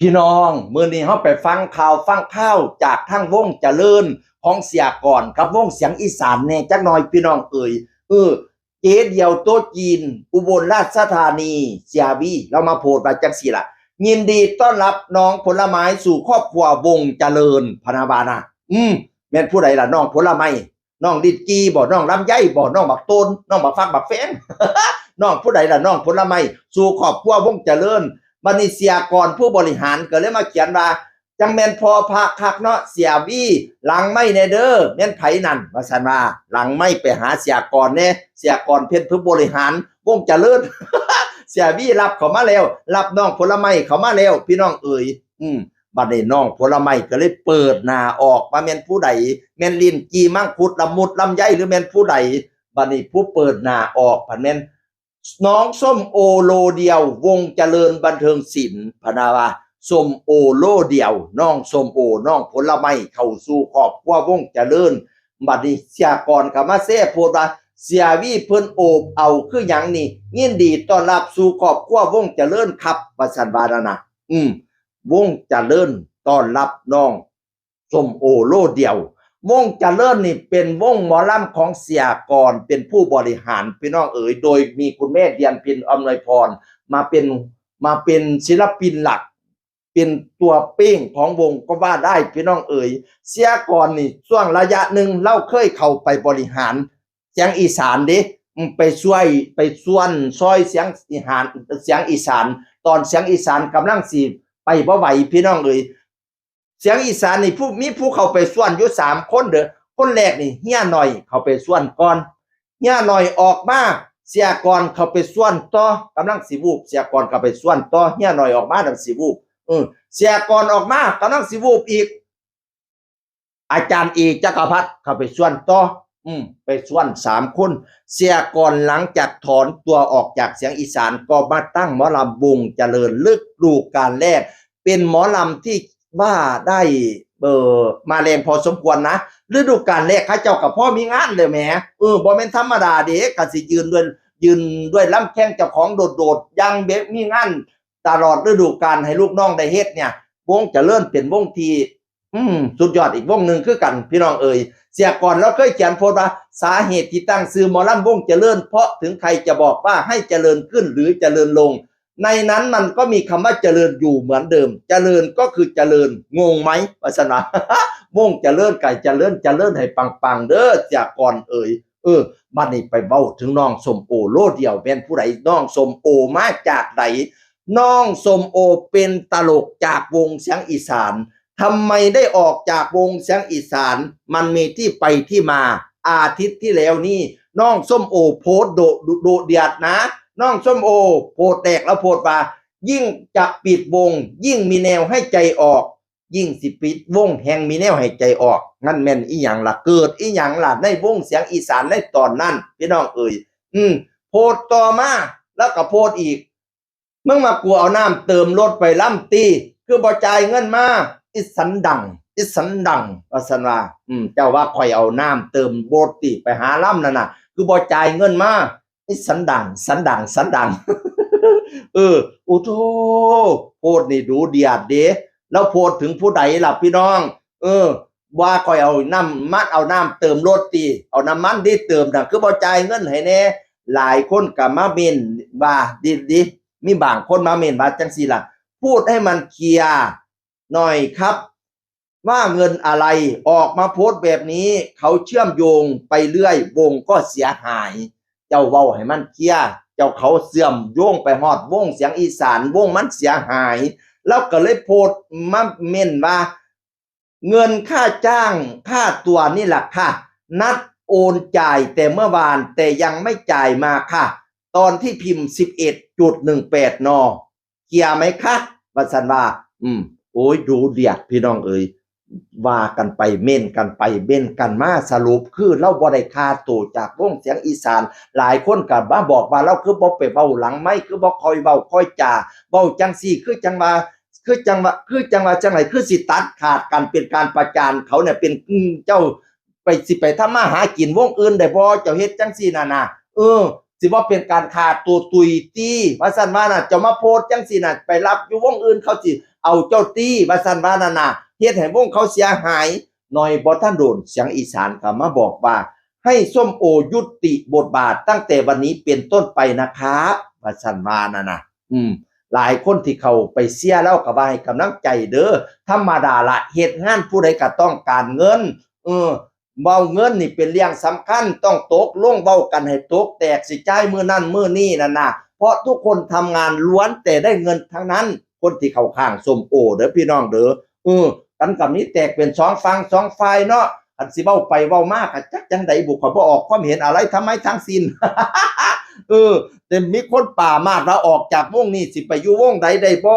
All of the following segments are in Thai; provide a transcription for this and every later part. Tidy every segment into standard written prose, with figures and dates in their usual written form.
พี่น้องมื้อนี้เฮาไปฟังข่าวจากทางวงเจริญของเสียก่อนกับวงเสียงอีสานแน่จักหน่อยพี่น้องเอ่ยเจ๊เดียวโต๊ะจีนอุบลราชธานีเสียบี้เรามาโพสต์ว่าจังซี่ล่ะยินดีต้อนรับน้องผลไม้สู่ครอบครัววงเจริญพนาบานะแม่นผู้ใดล่ะน้องผลไม้น้องดิดกีบ่น้องลำไยบ่น้องบักต้นน้องบักฟักบักแฟง น้องผู้ใดล่ะน้องผลไม้สู่ครอบครัววงเจริญบัดนี้เสียก่อนผู้บริหารก็เลยมาเขียนว่าจังแม่นพอพระคักเนาะเสียบี้หลังไม่แน่เด้อแม่นไผนั่นว่าซั่นว่าหลังไม่ไปหาเสียก่อนแน่เสียก่อนเพิ่นผู้บริหารวงเจริญ เสียบี้รับเขามาแล้วรับน้องผลไม้เขามาแล้วพี่น้องเอ๋ยบัดนี้น้องผลไม้ก็เลยเปิดหน้าออกว่าแม่นผู้ใดแม่นลิ้นจี่มังคุดละมุดลำไยหรือแม่นผู้ใดบัดนี้ผู้เปิดหน้าออกพันแม่นน้องส้มโอโลเดียววงเจริญบันเทิงศิลป์พนาว่าส้มโอโลเดียวน้องส้มโอน้องผลไม้เข้าสู่ครอบครัววงเจริญบัดนี้เสียก่อนก็มาแซ่โพดว่าเสียวีเพิ่นโอบเอาคือหยังนี่ยินดีต้อนรับสู่ครอบครัววงเจริญครับว่าซั่นว่านั่นน่ะวงเจริญต้อนรับน้องส้มโอโลเดียววงเจริญนี่เป็นวงหมอลำของเสียก่อนเป็นผู้บริหารพี่น้องเอ๋ยโดยมีคุณแม่เดียนพินอำนวยพรมาเป็นศิลปินหลักเป็นตัวเป้งของวงก็ว่าได้พี่น้องเอ๋ยเสียก่อนนี่ช่วงระยะหนึ่งเราเคยเข้าไปบริหารเสียงอีสานดิไปช่วยไปส่วนซอยเสียงอีสานตอนเสียงอีสานกำลังสิไปบ่ไหวพี่น้องเอ๋ยเสียงอีสานนี่มีผู้เข้าไปส่วนอยู่3คนเด้อคนแรกนี่เฮียหน่อยเข้าไปส่วนก่อนเฮียหน่อยออกมาเสียก่อนเข้าไปส่วนต่อกำลังสิวูบเสียก่อนเข้าไปส่วนต่อเฮียหน่อยออกมาดังสิวูบเสียก่อนออกมากำลังสิวูบอีกอาจารย์เอกจักรพัฒน์เข้าไปส่วนต่อไปส่วน3คนเสียก่อนหลังจากถอนตัวออกจากเสียงอีสานก็มาตั้งหมอลำวงเจริญฤดูกาลแรกเป็นหมอลำที่ว่าได้มาแรงพอสมควรนะฤดูกาลแรกเขาเจ้ากับพ่อมีงานเลยแหมบ่แม่นธรรมดาเด้ก็สิยืนด้วยลำแข้งเจ้าของโดดยังเบ็มีงานตลอดฤดูกาลให้ลูกน้องได้เฮ็ดเนี่ยวงเจริญเป็นวงที่สุดยอดอีกวงหนึ่งคือกันพี่น้องเอ่ยเสียก่อนเราเคยเขียนโพสต์ว่าสาเหตุที่ตั้งชื่อหมอลำวงเจริญเพราะถึงใครจะบอกว่าให้เจริญขึ้นหรือเจริญลงในนั้นมันก็มีคำว่าเจริญอยู่เหมือนเดิมเจริญก็คือเจริญงงไหมวาสนา วงเจริญไก่เจริญให้ปังเด้อเสียก่อนเอ่ยบัดนี้ไปเว้าถึงน้องส้มโอโลเดียวเป็นผู้ใดน้องส้มโอมาจากไหนน้องส้มโอเป็นตลกจากวงเสียงอีสานทำไมได้ออกจากวงเสียงอีสานมันมีที่ไปที่มาอาทิตย์ที่แล้วนี่น้องส้มโอโพสต์โดเดือดนะน้องส้มโอโพสต์แตกแล้วโพสต์ว่ายิ่งจะปิดวงยิ่งมีแนวให้ใจออกยิ่งสิปิดวงแห่งมีแนวให้ใจออกนั่นแม่นอีหยังล่ะเกิดอีหยังล่ะในวงเสียงอีสานในตอนนั้นพี่น้องเอ่ยโพสต์ต่อมาแล้วก็โพสต์อีกมึงมากลัวเอาน้ำเติมรถไปล่ำตีคือบ่จ่ายเงินมาอิสันดังว่าซั่นว่าเจ้าว่าข่อยเอาน้ำเติมโบสติไปหาล่ำนั่นน่ะคือบ่จ่ายเงินมาอิสันดัง โอ้โธโพดนี่ดูเดียดเด้แล้วโพดถึงผู้ใดล่ะพี่น้องว่าข่อยเอาน้ำเติมรถติเอาน้ำมันดิเติมน่ะคือบ่จ่ายเงินให้แน่หลายคนก็มาเม้นว่าดิมีบางคนมาเม้นว่าจังซี่ล่ะพูดให้มันเคลียร์หน่อยครับว่าเงินอะไรออกมาโพสต์แบบนี้เขาเชื่อมโยงไปเรื่อยวงก็เสียหายเจ้าเว้าให้มันเคลียร์เจ้าเขาเสื่อมโยงไปฮอดวงเสียงอีสานวงมันเสียหายแล้วก็เลยโพสต์มาเม้นว่าเงินค่าจ้างค่าตัวนี่แหละค่ะนัดโอนจ่ายแต่เมื่อวานแต่ยังไม่จ่ายมาค่ะตอนที่พิมพ์ 11.18 นเคลียร์ไหมคะว่าซั่นว่าโอ้ยดูเดือดพี่น้องเอ๋ยว่ากันไปเม่นกันไปเบ้นกันมาสรุปคือเราบ่ได้ค่าตัวจากวงเสียงอีสานหลายคนก็มาบอกว่าเราคือบ่ไปเว้าหลังไมค์คือบ่ค่อยเว้าค่อยจาเว้าจังซี่คือจังว่าจังไดคือสิตัดขาดกันเป็นการประจานเขาเนี่ยเป็นเจ้าไปทำมาหากินวงอื่นได้บ่เจ้าเฮ็ดจังซี่น่ะนะสิบ่เป็นการขาดตัวตุยตี้ว่าซั่นว่าน่ะเจ้ามาโพสต์จังซี่น่ะไปรับอยู่วงอื่นเขาสิ เอาเจ้าตี้ว่าซั่นว่านั่นน่ะเฮ็ดให้วงเขาเสียหายหน่อยบ่ทันโดนเสียงอีสานก็มาบอกว่าให้ส้มโอยุติบทบาทตั้งแต่วันนี้เป็นต้นไปนะครับว่าซั่นว่านั่นน่ะหลายคนที่เขาไปเสียแล้วก็ว่าให้กำลังใจเด้อธรรมดาละเฮ็ดงานผู้ใดก็ต้องการเงินเว้าเงินนี่เป็นเรื่องสำคัญต้องตกลงเว้ากันให้ตกแตกสิจ่ายมื้อนั้นมื้อนี้นั่นน่ะเพราะทุกคนทำงานล้วนแต่ได้เงินทั้งนั้นคนที่เข้าข้างส้มโอเด้อพี่น้องเด้อกันกับนี้แตกเป็น2ฝั่ง2ฝ่ายเนาะอันสิเว้าไปเว้ามาก็จักจังได๋บุก็บ่ออกความเห็นอะไรทำไมทั้งสิ้น แต่มีคนป่ามากแล้วออกจากวงนี้สิไปอยู่วงใดได้บ่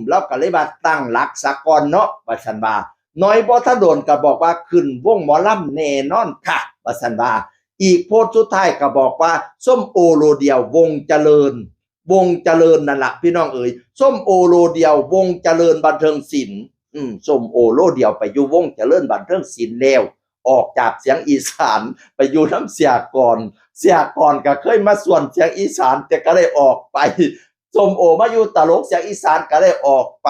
เราก็เลยว่าตั้งหลักซะก่อนเนาะว่าซั่นว่าน้อยบ่ทันโดนก็บอกว่าขึ้นวงหมอลำแน่นอนค่ะว่าซั่นว่าอีกโพสต์สุดท้ายก็บอกว่าส้มโอโลเดียววงเจริญนั่นล่ะพี่น้องเอ๋ยส้มโอโลเดียววงเจริญบันเทิงศิลป์ส้มโอโลเดียวไปอยู่วงเจริญบันเทิงศิลป์แล้วออกจากเสียงอีสานไปอยู่น้ำเสียก่อนก็เคยมาส่วนเสียงอีสานแต่ก็ได้ออกไปส้มโอมาอยู่ตลกเสียงอีสานก็ได้ออกไป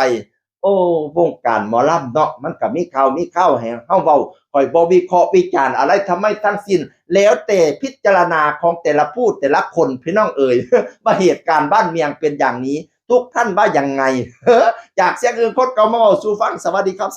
โอ้วงการหมอลำเนาะมันก็มีข่าวให้เฮาเว้าค่อยบ่วิเคราะห์วิจารณ์อะไรทำไมทั้งสิ้นแล้วแต่พิจารณาของแต่ละผู้แต่ละคนพี่น้องเอ๋ย ว่าเหตุการณ์บ้านเมืองเป็นอย่างนี้ทุกท่านว่ายังไง จากเสียงอื่นคนเก่ามาเว้าสู่ฟังสวัสดีครับ